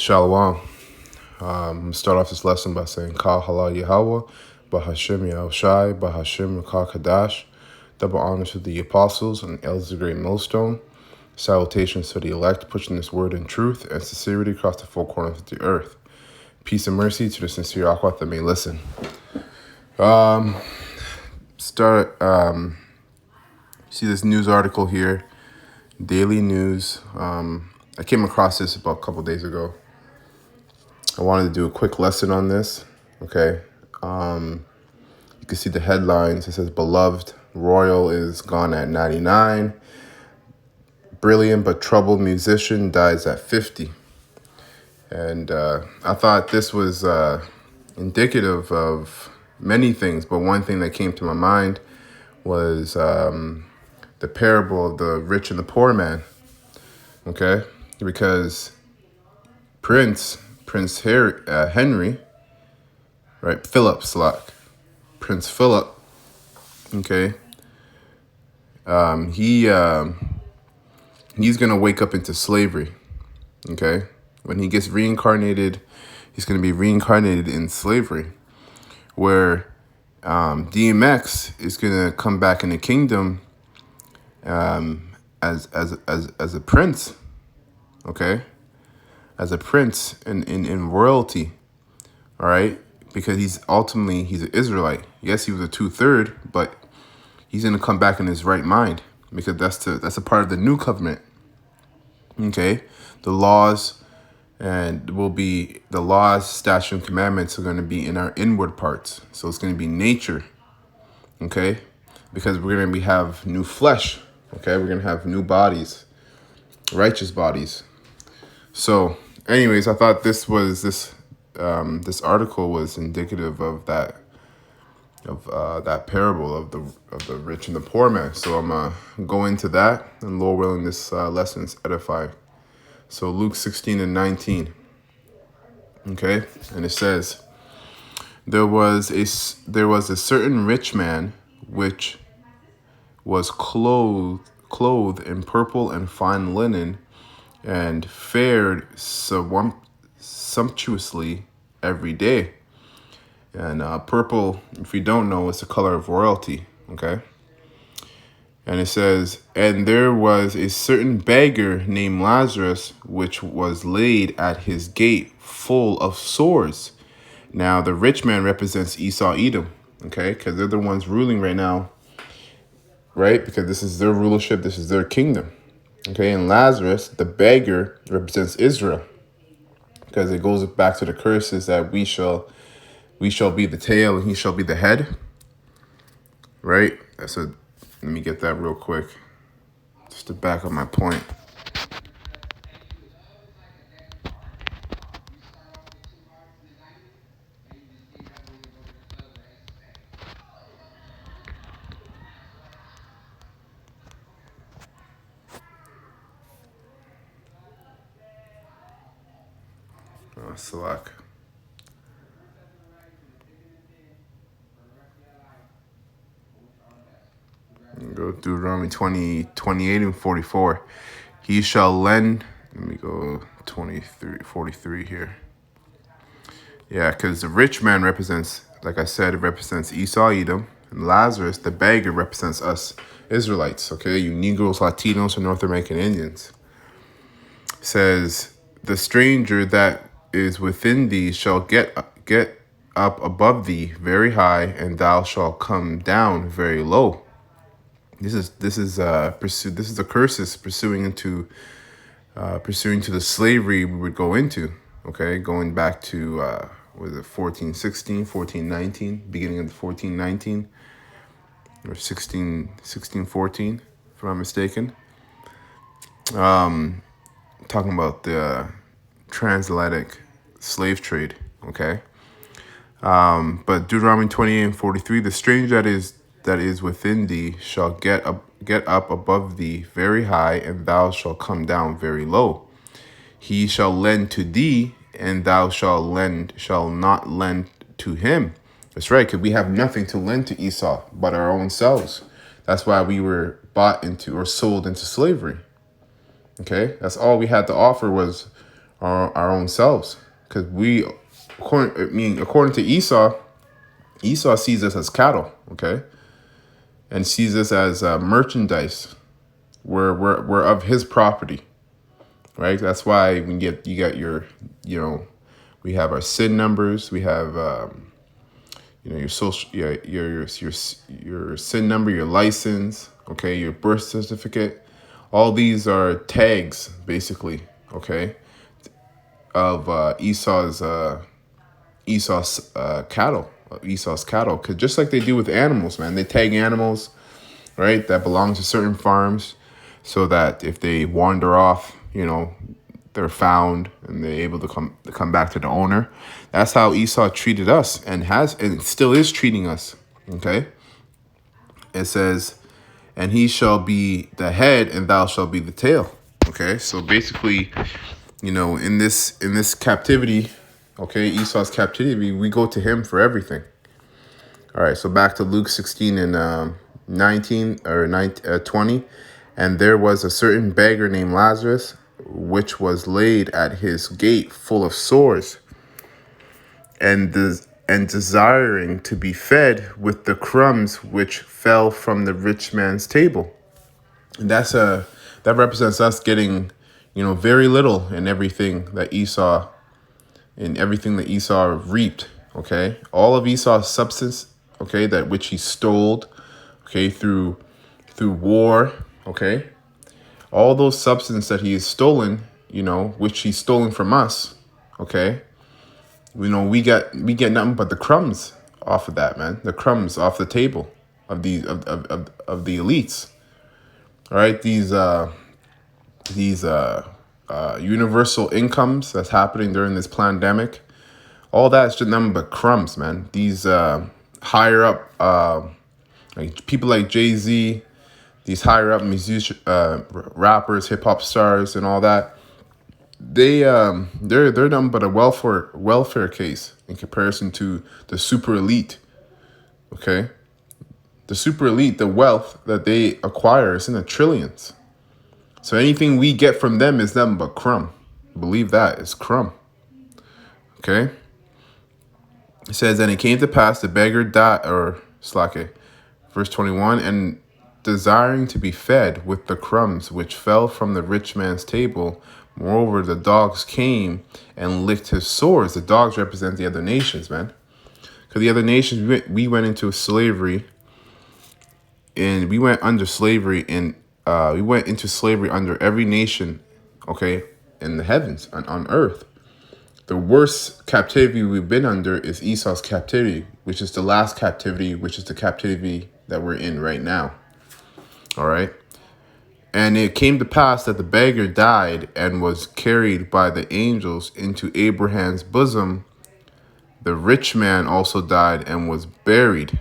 Shalom. I'm going to start off this lesson by saying Kal Halal Yahweh, Bahashim Yahushai, Bahashim Kal Kadash. Double honors to the apostles and elders of the great millstone. Salutations to the elect, pushing this word in truth and sincerity across the four corners of the earth. Peace and mercy to the sincere Akwat that may listen. See this news article here, Daily News. I came across this about a couple days ago. I wanted to do a quick lesson on this, okay? You can see the headlines. It says, beloved royal is gone at 99. Brilliant but troubled musician dies at 50. And I thought this was indicative of many things, but one thing that came to my mind was the parable of the rich and the poor man, okay? Because Prince Henry, right? Prince Philip, okay? He's gonna wake up into slavery, okay? When he gets reincarnated, he's gonna be reincarnated in slavery, where DMX is gonna come back in the kingdom as a prince, okay? As a prince in royalty, all right? Because he's an Israelite. Yes, he was a 2/3, but he's gonna come back in his right mind because that's a part of the new covenant. Okay, the laws statutes, and commandments are gonna be in our inward parts. So it's gonna be nature. Okay, because we're gonna have new flesh. Okay, we're gonna have new bodies, righteous bodies. So, anyways, I thought this article was indicative of that parable of the rich and the poor man. So I'm gonna go into that, and Lord willing, this lesson is edifying. So Luke 16:19. Okay, and it says, there was a certain rich man which was clothed in purple and fine linen, and fared sumptuously every day. And purple, if you don't know, is the color of royalty, okay? And it says, and there was a certain beggar named Lazarus, which was laid at his gate full of sores. Now, the rich man represents Esau, Edom, okay? Because they're the ones ruling right now, right? Because this is their rulership, this is their kingdom. Okay, and Lazarus, the beggar, represents Israel, because it goes back to the curses that we shall be the tail and he shall be the head, right? Let me get that real quick, just to back up my point. Salak. Go Deuteronomy 20:28 and 44. He shall lend. Let me go 43 here. Yeah, because the rich man represents, like I said, it represents Esau, Edom, and Lazarus, the beggar, represents us Israelites. Okay, you Negroes, Latinos, and North American Indians. It says, the stranger that is within thee shall get up above thee very high, and thou shalt come down very low. This is the curses pursuing to the slavery we would go into. Okay, going back to 1416, 1419, beginning of the 1419 or 1614, if I'm not mistaken. Talking about the transatlantic slave trade. Okay, but Deuteronomy 28 and 43, the stranger that is within thee shall get up above thee very high, and thou shalt come down very low. He shall lend to thee, and thou shall not lend to him. That's right, because we have nothing to lend to Esau but our own selves. That's why we were bought into or sold into slavery. Okay, that's all we had to offer was our own selves, because according to Esau, Esau sees us as cattle, okay, and sees us as merchandise. We're of his property, right? That's why you got your, we have our SIN numbers, we have your social, your SIN number, your license, okay, your birth certificate. All these are tags, basically, okay, of Esau's cattle, because just like they do with animals, man, they tag animals, right, that belong to certain farms, so that if they wander off, they're found and they're able to come back to the owner. That's how Esau treated us, and still is treating us. Okay, it says, "And he shall be the head, and thou shalt be the tail." Okay, so basically, in this captivity, okay, Esau's captivity, we go to him for everything. All right, so back to Luke 16 and 19 or 20. And there was a certain beggar named Lazarus, which was laid at his gate full of sores, and desiring to be fed with the crumbs which fell from the rich man's table. And that represents us getting, very little in everything that Esau reaped. Okay, all of Esau's substance, okay, that which he stole, okay, through war, okay, all those substance that he has stolen, which he's stolen from us, okay, we get nothing but the crumbs off of that, man. The crumbs off the table of the elites. All right, these universal incomes that's happening during this pandemic. All that's just nothing but crumbs, man. These higher up, like people like Jay-Z, these higher up rappers, hip hop stars, and all that. They're nothing but a welfare case in comparison to the super elite. Okay, the super elite, the wealth that they acquire is in the trillions. So anything we get from them is nothing but crumb. Believe that, it's crumb. Okay. It says, and it came to pass the beggar died, or slake, verse 21, and desiring to be fed with the crumbs which fell from the rich man's table. Moreover, the dogs came and licked his sores. The dogs represent the other nations, man. Because the other nations, we went into slavery, and we went under slavery, and we went into slavery under every nation, okay, in the heavens, on earth. The worst captivity we've been under is Esau's captivity, which is the last captivity, which is the captivity that we're in right now. All right. And it came to pass that the beggar died and was carried by the angels into Abraham's bosom. The rich man also died and was buried.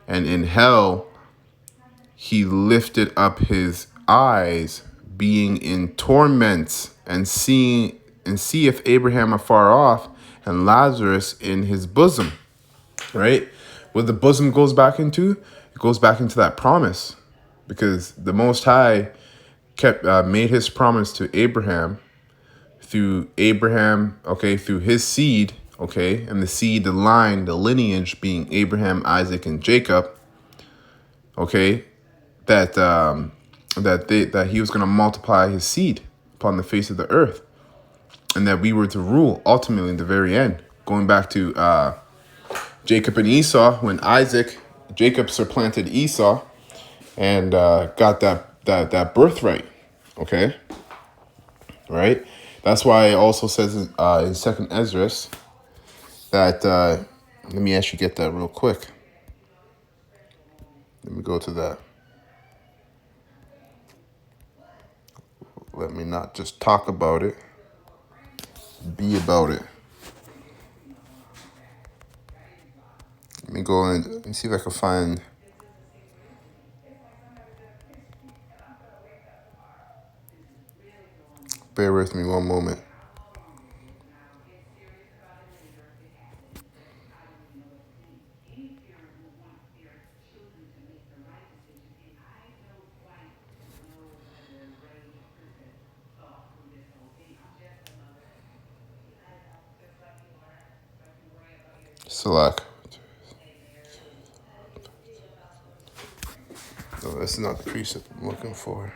And in hell he lifted up his eyes, being in torments, and seeth Abraham afar off, and Lazarus in his bosom. Right? What the bosom goes back into? It goes back into that promise, because the Most High made his promise to Abraham through his seed, okay, and the seed, the line, the lineage being Abraham, Isaac, and Jacob, okay, that he was going to multiply his seed upon the face of the earth, and that we were to rule ultimately in the very end. Going back to Jacob and Esau, when Jacob supplanted Esau and got that birthright. Okay, right. That's why it also says in Second Ezra that let me actually get that real quick. Let me go to that. Let me not just talk about it, be about it. Let me go and see if I can find. Bear with me one moment. Salak. No, that's not the precept I'm looking for.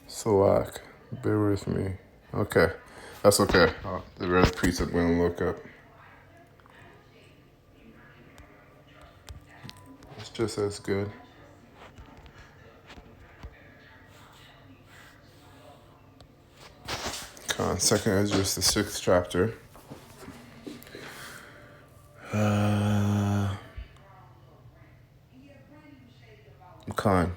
Salak. Bear with me. Okay. That's okay. The red precept I'm going to look up. It's just as good. Second Ezra, the 6th chapter. Khan.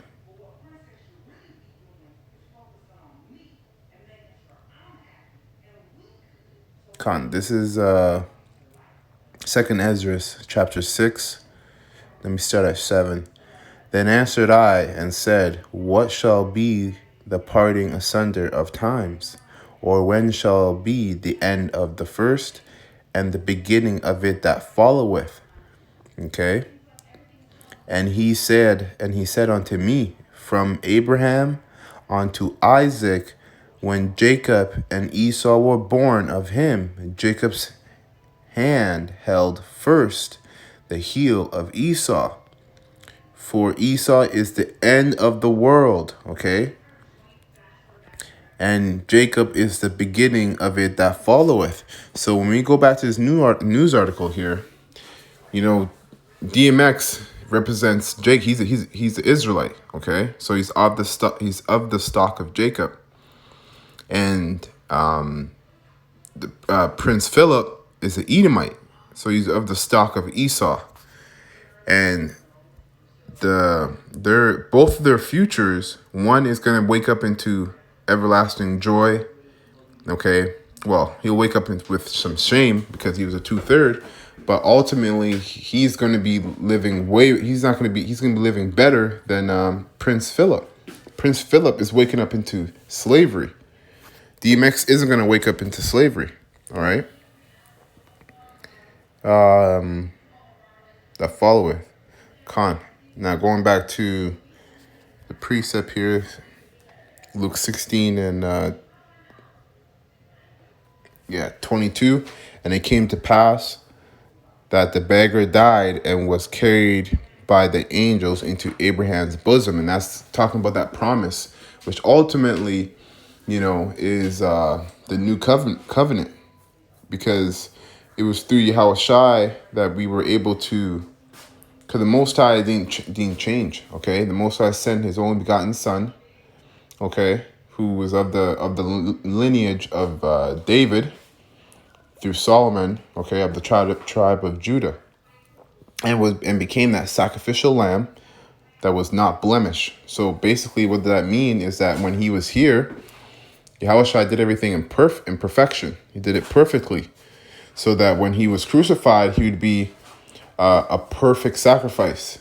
This is Second Ezra, chapter 6. Let me start at 7. Then answered I and said, what shall be the parting asunder of times? Or when shall be the end of the first and the beginning of it that followeth? Okay. And he said unto me, from Abraham unto Isaac, when Jacob and Esau were born of him, Jacob's hand held first the heel of Esau. For Esau is the end of the world, okay? And Jacob is the beginning of it that followeth. So when we go back to this news article here, DMX represents Jake. He's the Israelite, okay? So he's of the stock of Jacob, and Prince Philip is an Edomite, so he's of the stock of Esau, and both of their futures. One is going to wake up into everlasting joy. Okay, well, he'll wake up with some shame because he was a 2/3, but ultimately he's going to be living he's going to be living better than Prince Philip. Prince Philip is waking up into slavery. DMX isn't going to wake up into slavery. All right. That followeth. Khan. Now going back to the precept here, Luke 16 and 22. And it came to pass that the beggar died and was carried by the angels into Abraham's bosom. And that's talking about that promise, which ultimately, is the new covenant, because it was through Yahushua that we were able to, because the Most High didn't change, okay? The Most High sent his only begotten Son, okay, who was of the lineage of David, through Solomon, okay, of the tribe of Judah, and became that sacrificial lamb that was not blemish. So basically, what that mean is that when he was here, Yahushua did everything in perfection. He did it perfectly, so that when he was crucified, he would be a perfect sacrifice.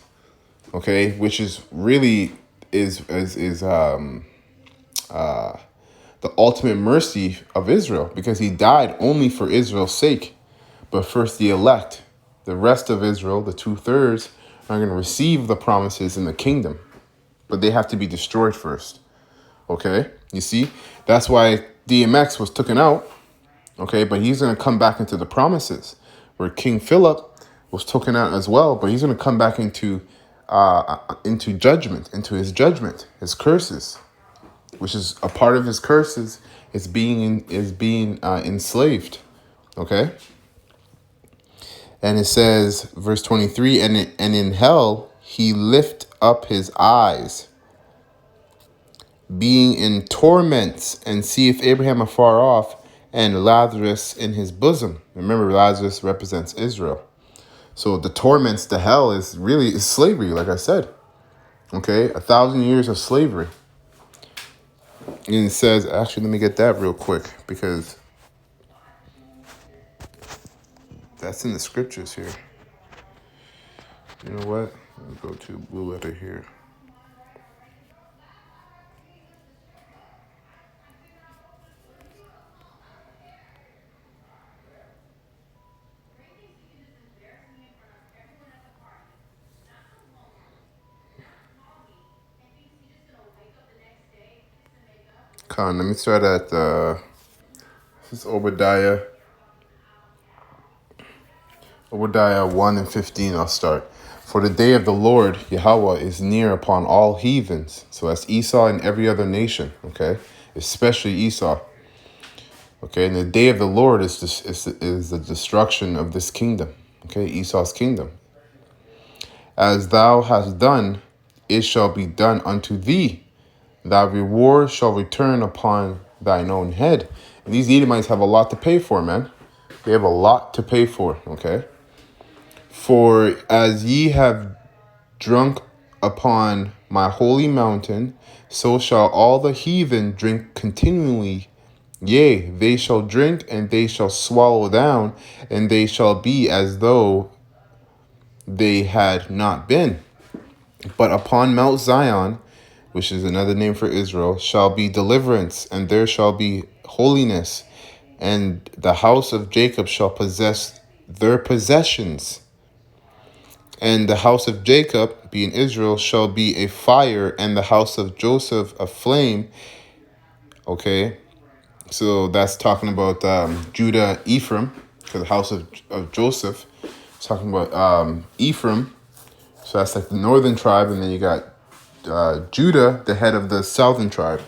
Okay, which is really is the ultimate mercy of Israel, because he died only for Israel's sake. But first the elect, the rest of Israel, the 2/3, are going to receive the promises in the kingdom. But they have to be destroyed first. Okay? You see? That's why DMX was taken out. Okay? But he's going to come back into the promises. Where King Philip was taken out as well, but he's going to come back into judgment, into his judgment, his curses, which is a part of his curses is being enslaved. Okay? And it says, verse 23, and in hell he lift up his eyes, being in torments, and seeth Abraham afar off, and Lazarus in his bosom. Remember, Lazarus represents Israel. So the torments, the hell, is slavery, like I said. Okay, 1,000 years of slavery. And it says, actually, let me get that real quick, because that's in the scriptures here. You know what? Let me go to blue letter here. Let me start at this is Obadiah 1 and 15. I'll start. For the day of the Lord Yahweh is near upon all heathens. So that's Esau and every other nation. Okay, especially Esau. Okay, and the day of the Lord is the destruction of this kingdom. Okay, Esau's kingdom. As thou hast done, it shall be done unto thee. Thy reward shall return upon thine own head. And these Edomites have a lot to pay for, man. They have a lot to pay for, okay? For as ye have drunk upon my holy mountain, so shall all the heathen drink continually. Yea, they shall drink, and they shall swallow down, and they shall be as though they had not been. But upon Mount Zion, which is another name for Israel, shall be deliverance, and there shall be holiness, and the house of Jacob shall possess their possessions. And the house of Jacob, being Israel, shall be a fire, and the house of Joseph a flame. Okay, so that's talking about Judah, Ephraim, because the house of Joseph. It's talking about Ephraim. So that's like the northern tribe, and then you got Judah, the head of the southern tribe.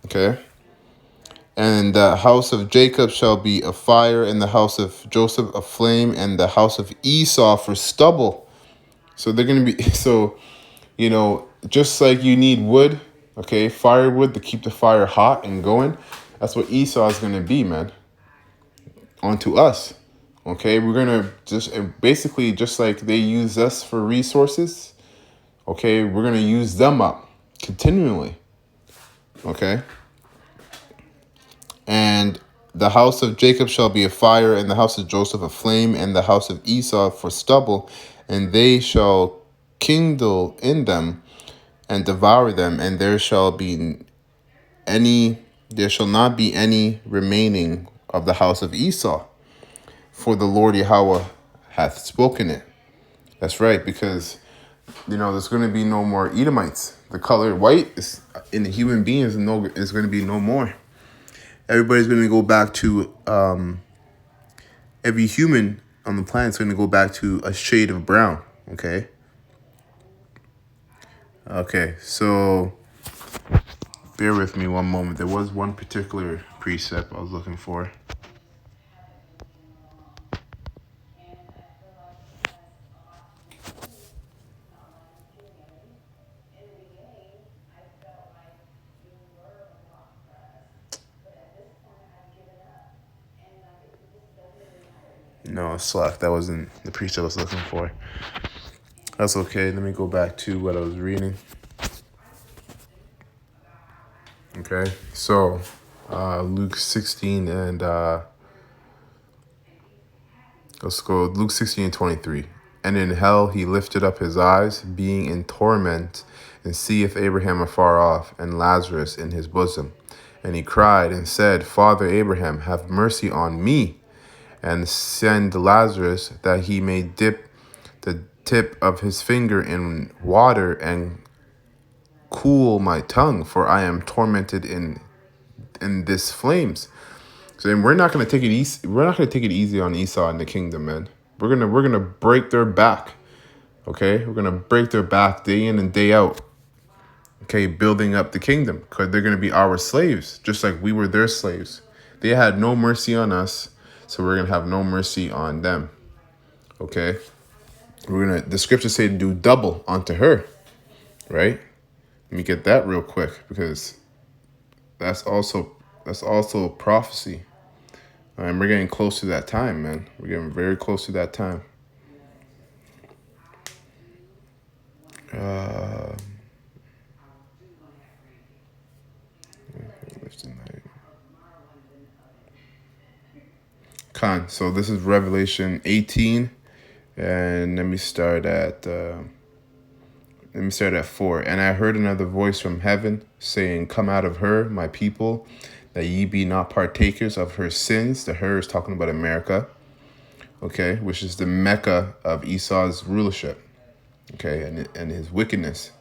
Okay. And the house of Jacob shall be a fire, and the house of Joseph a flame, and the house of Esau for stubble. So they're going to be, so, just like you need wood, okay, firewood to keep the fire hot and going, that's what Esau is going to be, man, onto us. Okay, we're going to basically, just like they use us for resources, okay, we're going to use them up continually. Okay. And the house of Jacob shall be a fire, and the house of Joseph a flame, and the house of Esau for stubble, and they shall kindle in them and devour them, and there shall not be any remaining of the house of Esau, for the Lord Yahweh hath spoken it. That's right, because there's going to be no more Edomites. The color white is in the human beings is going to be no more. Everybody's going to go back to, every human on the planet is going to go back to a shade of brown, okay? Okay, so bear with me one moment. There was one particular precept I was looking for. No, slack. That wasn't the precept I was looking for. That's okay. Let me go back to what I was reading. Okay, so Luke 16 and let's go Luke 16 and 23. And in hell he lifted up his eyes, being in torment, and seeth Abraham afar off, and Lazarus in his bosom. And he cried and said, Father Abraham, have mercy on me, and send Lazarus, that he may dip the tip of his finger in water and cool my tongue, for I am tormented in this flames. So then we're not gonna take it easy. We're not gonna take it easy on Esau and the kingdom, man. We're gonna break their back. Okay, we're gonna break their back day in and day out. Okay, building up the kingdom, because they're gonna be our slaves, just like we were their slaves. They had no mercy on us, so we're gonna have no mercy on them. Okay, the scriptures say to do double unto her, right? Let me get that real quick, because that's also a prophecy. And we're getting close to that time, man. We're getting very close to that time. So this is Revelation 18, and let me start at 4. And I heard another voice from heaven saying, Come out of her, my people, that ye be not partakers of her sins. The her is talking about America, okay, which is the Mecca of Esau's rulership, okay, and his wickedness.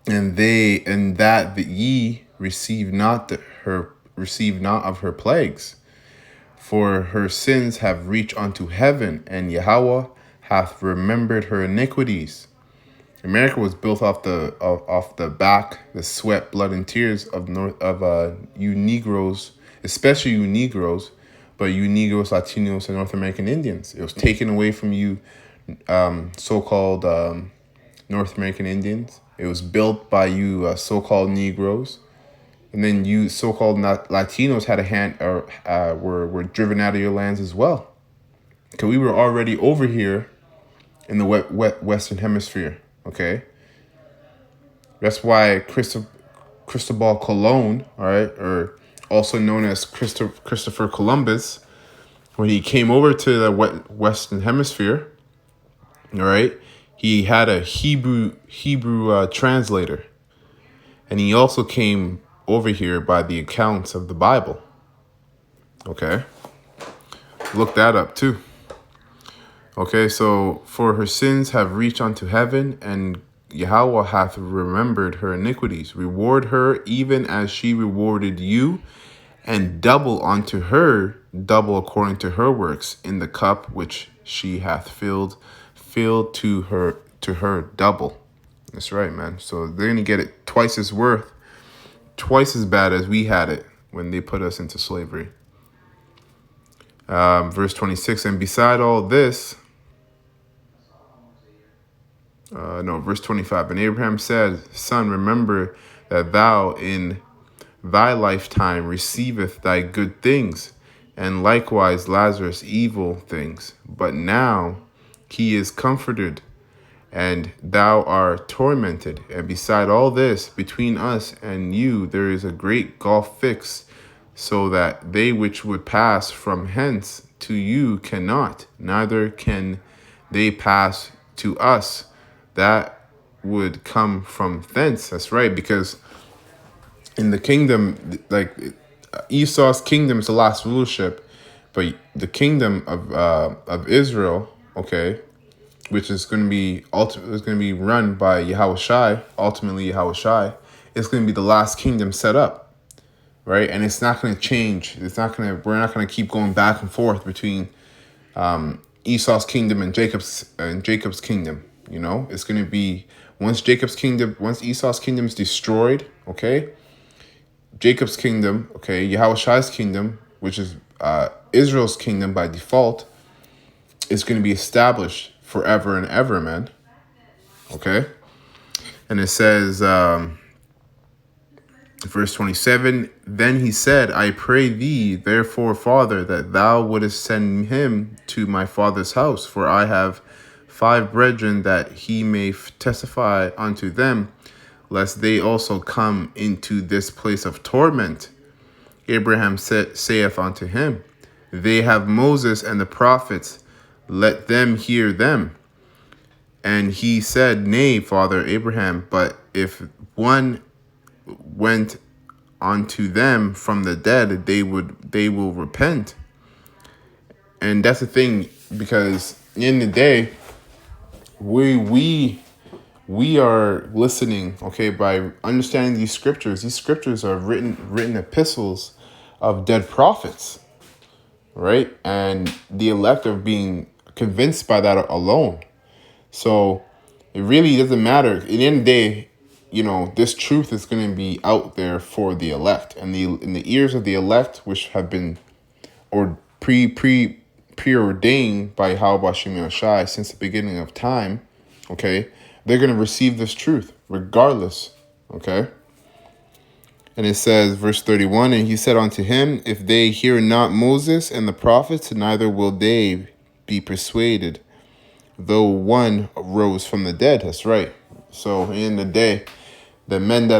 And that ye receive not of her plagues. For her sins have reached unto heaven, and Yahweh hath remembered her iniquities. America was built off the back, the sweat, blood, and tears of you Negroes, especially you Negroes, but you Negroes, Latinos, and North American Indians. It was taken away from you, so-called North American Indians. It was built by you so-called Negroes, and then you so-called Latinos had a hand, or were driven out of your lands as well, because we were already over here in the Western Hemisphere. Okay, that's why Cristobal Colon, all right, or also known as Christopher Columbus, when he came over to the Western Hemisphere, all right, he had a Hebrew translator, and he also came over here by the accounts of the Bible. Okay, look that up too. Okay, so for her sins have reached unto heaven, and Yahweh hath remembered her iniquities. Reward her even as she rewarded you, and double unto her, double according to her works, in the cup which she hath filled to her double. That's right, man. So they're gonna get it twice as bad as we had it when they put us into slavery. Verse 26, and beside all this, verse 25. And Abraham said, Son, remember that thou in thy lifetime receiveth thy good things, and likewise Lazarus evil things. But now he is comforted, and thou art tormented. And beside all this, between us and you there is a great gulf fixed, so that they which would pass from hence to you cannot, neither can they pass to us that would come from thence. That's right, because in the kingdom, like Esau's kingdom is the last rulership, but the kingdom of Israel, okay, which is going to be run by Yahushai, ultimately Yahushai, is going to be the last kingdom set up, right? And it's not going to change. We're not going to keep going back and forth between Esau's kingdom and Jacob's kingdom. You know, it's going to be once Esau's kingdom is destroyed, okay, Jacob's kingdom, okay, Yahushai's kingdom, which is Israel's kingdom by default, is going to be established forever and ever, man. Okay, and it says, verse 27, then he said, I pray thee, therefore, Father, that thou wouldest send him to my father's house, for I have 5 brethren, that he may testify unto them, lest they also come into this place of torment. Abraham saith unto him, they have Moses and the prophets, let them hear them. And he said, nay, Father Abraham, but if one went unto them from the dead, they will repent. And that's the thing, because in the day, we are listening, okay, by understanding these scriptures. These scriptures are written epistles of dead prophets, right? And the elect are being convinced by that alone. So it really doesn't matter. At the end of the day, you know, this truth is going to be out there for the elect, and in the ears of the elect, which have been preordained by Yahweh Shem Yahushai since the beginning of time, okay, they're going to receive this truth regardless, okay? And it says, verse 31, and he said unto him, if they hear not Moses and the prophets, neither will they be persuaded, though one rose from the dead. That's right. So in the day, the men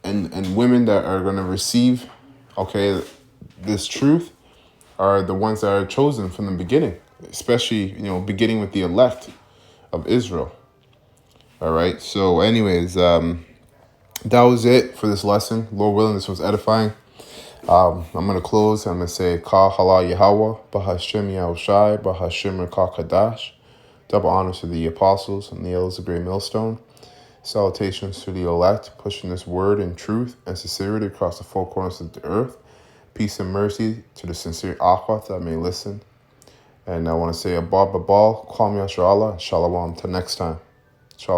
and women that are going to receive, okay, this truth are the ones that are chosen from the beginning, especially, you know, beginning with the elect of Israel. All right. So anyways, that was it for this lesson. Lord willing, this was edifying. I'm going to close. I'm going to say, Ka Hala Yahweh, Bahashem Yahushai, Bahashem Ka Kadash. Double honors to the apostles and the elders of Great Millstone. Salutations to the elect, pushing this word in truth and sincerity across the four corners of the earth. Peace and mercy to the sincere Akhwat that may listen. And I want to say, Abba Babal, Kwam Yasha Allah, and Shalom. Till next time. Shalom.